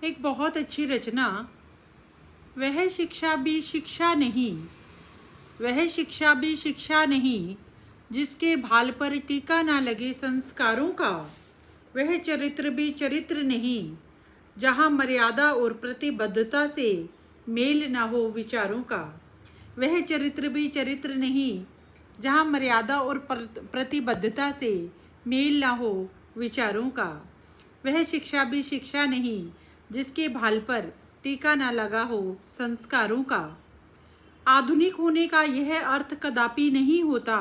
एक बहुत अच्छी रचना। वह शिक्षा भी शिक्षा नहीं, वह शिक्षा भी शिक्षा नहीं, जिसके भाल पर टीका ना लगे संस्कारों का। वह चरित्र भी चरित्र नहीं, जहाँ मर्यादा और प्रतिबद्धता से मेल ना हो विचारों का। वह चरित्र भी चरित्र नहीं, जहाँ मर्यादा और प्रतिबद्धता से मेल ना हो विचारों का। वह शिक्षा भी शिक्षा नहीं, जिसके भाल पर टीका ना लगा हो संस्कारों का। आधुनिक होने का यह अर्थ कदापि नहीं होता,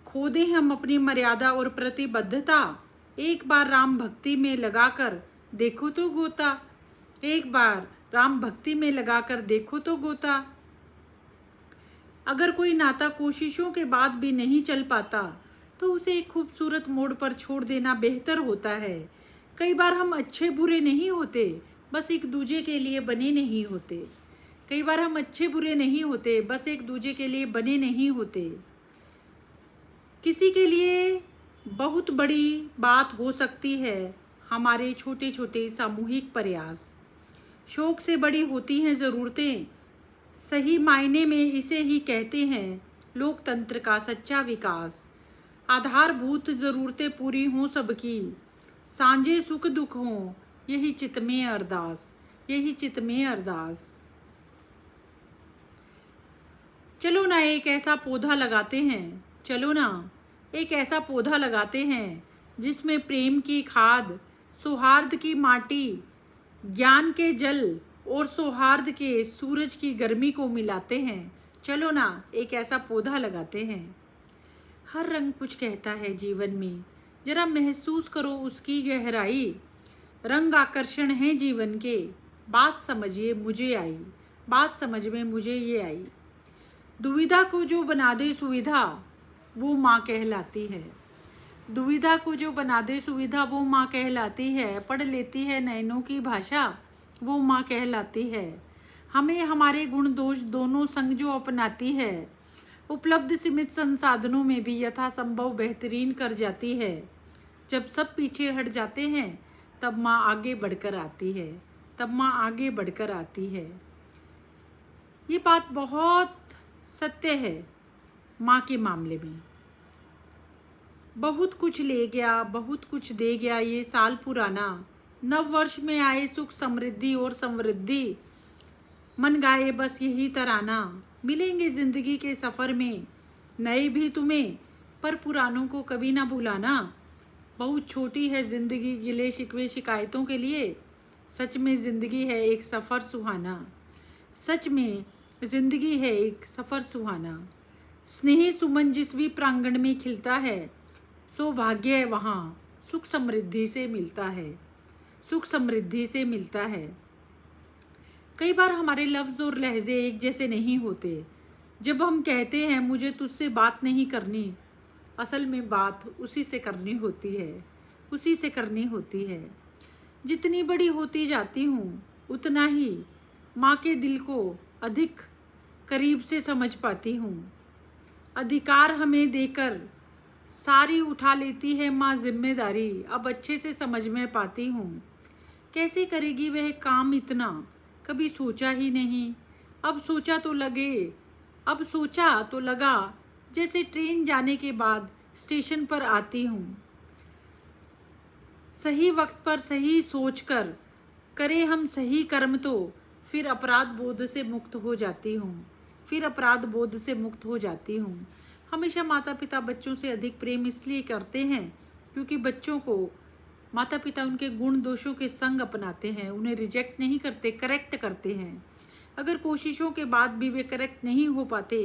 खो दें हम अपनी मर्यादा और प्रतिबद्धता। एक बार राम भक्ति में लगाकर देखो तो गोता, एक बार राम भक्ति में लगाकर देखो तो गोता। अगर कोई नाता कोशिशों के बाद भी नहीं चल पाता, तो उसे एक खूबसूरत मोड़ पर छोड़ देना बेहतर होता है। कई बार हम अच्छे बुरे नहीं होते, बस एक दूजे के लिए बने नहीं होते। कई बार हम अच्छे बुरे नहीं होते, बस एक दूजे के लिए बने नहीं होते। किसी के लिए बहुत बड़ी बात हो सकती है हमारे छोटे छोटे सामूहिक प्रयास। शौक से बड़ी होती हैं ज़रूरतें, सही मायने में इसे ही कहते हैं लोकतंत्र का सच्चा विकास। आधारभूत ज़रूरतें पूरी हों सबकी, सांझे सुख दुख हों, यही चित में अरदास, यही चित में अरदास। चलो ना एक ऐसा पौधा लगाते हैं, चलो ना एक ऐसा पौधा लगाते हैं, जिसमें प्रेम की खाद, सौहार्द की माटी, ज्ञान के जल और सौहार्द के सूरज की गर्मी को मिलाते हैं। चलो ना एक ऐसा पौधा लगाते हैं। हर रंग कुछ कहता है जीवन में, जरा महसूस करो उसकी गहराई। रंग आकर्षण है जीवन के, बात समझिए मुझे आई, बात समझ में मुझे ये आई। दुविधा को जो बना दे सुविधा, वो माँ कहलाती है। दुविधा को जो बना दे सुविधा, वो माँ कहलाती है। पढ़ लेती है नयनों की भाषा, वो माँ कहलाती है। हमें हमारे गुण दोष दोनों संग जो अपनाती है, उपलब्ध सीमित संसाधनों में भी यथासंभव बेहतरीन कर जाती है। जब सब पीछे हट जाते हैं, तब माँ आगे बढ़कर आती है, तब माँ आगे बढ़कर आती है। ये बात बहुत सत्य है। माँ के मामले में बहुत कुछ ले गया, बहुत कुछ दे गया ये साल पुराना। नव वर्ष में आए सुख समृद्धि और समृद्धि, मन गाए बस यही तराना। मिलेंगे जिंदगी के सफ़र में नए भी तुम्हें, पर पुरानों को कभी ना भुलाना। बहुत छोटी है जिंदगी गिले शिकवे शिकायतों के लिए, सच में जिंदगी है एक सफ़र सुहाना। सच में जिंदगी है एक सफ़र सुहाना। स्नेही सुमन जिस भी प्रांगण में खिलता है, सौभाग्य है वहाँ सुख समृद्धि से मिलता है, सुख समृद्धि से मिलता है। कई बार हमारे लफ्ज़ और लहजे एक जैसे नहीं होते। जब हम कहते हैं मुझे तुझसे बात नहीं करनी, असल में बात उसी से करनी होती है, उसी से करनी होती है। जितनी बड़ी होती जाती हूँ, उतना ही माँ के दिल को अधिक करीब से समझ पाती हूँ। अधिकार हमें देकर सारी उठा लेती है माँ जिम्मेदारी, अब अच्छे से समझ में पाती हूँ। कैसे करेगी वह काम इतना, कभी सोचा ही नहीं। अब सोचा तो लगे, अब सोचा तो लगा, जैसे ट्रेन जाने के बाद स्टेशन पर आती हूँ। सही वक्त पर सही सोच कर करें हम सही कर्म, तो फिर अपराध बोध से मुक्त हो जाती हूँ, फिर अपराध बोध से मुक्त हो जाती हूँ। हमेशा माता पिता बच्चों से अधिक प्रेम इसलिए करते हैं क्योंकि बच्चों को माता पिता उनके गुण दोषों के संग अपनाते हैं, उन्हें रिजेक्ट नहीं करते, करेक्ट करते हैं। अगर कोशिशों के बाद भी वे करेक्ट नहीं हो पाते,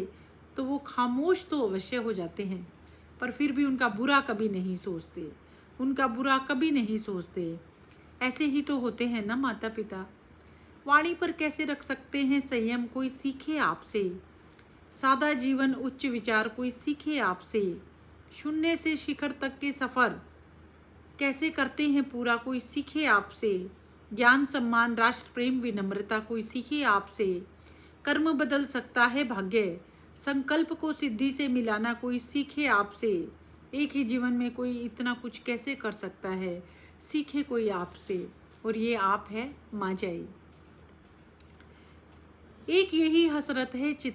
तो वो खामोश तो अवश्य हो जाते हैं, पर फिर भी उनका बुरा कभी नहीं सोचते, उनका बुरा कभी नहीं सोचते। ऐसे ही तो होते हैं ना माता पिता। वाणी पर कैसे रख सकते हैं संयम, कोई सीखे आपसे। सादा जीवन उच्च विचार, कोई सीखे आपसे। शून्य से शिखर तक के सफ़र कैसे करते हैं पूरा, कोई सीखे आपसे। ज्ञान सम्मान राष्ट्र प्रेम विनम्रता, कोई सीखे आपसे। कर्म बदल सकता है भाग्य, संकल्प को सिद्धि से मिलाना, कोई सीखे आपसे। एक ही जीवन में कोई इतना कुछ कैसे कर सकता है, सीखे कोई आपसे। और ये आप है माँ जय। एक यही हसरत है चित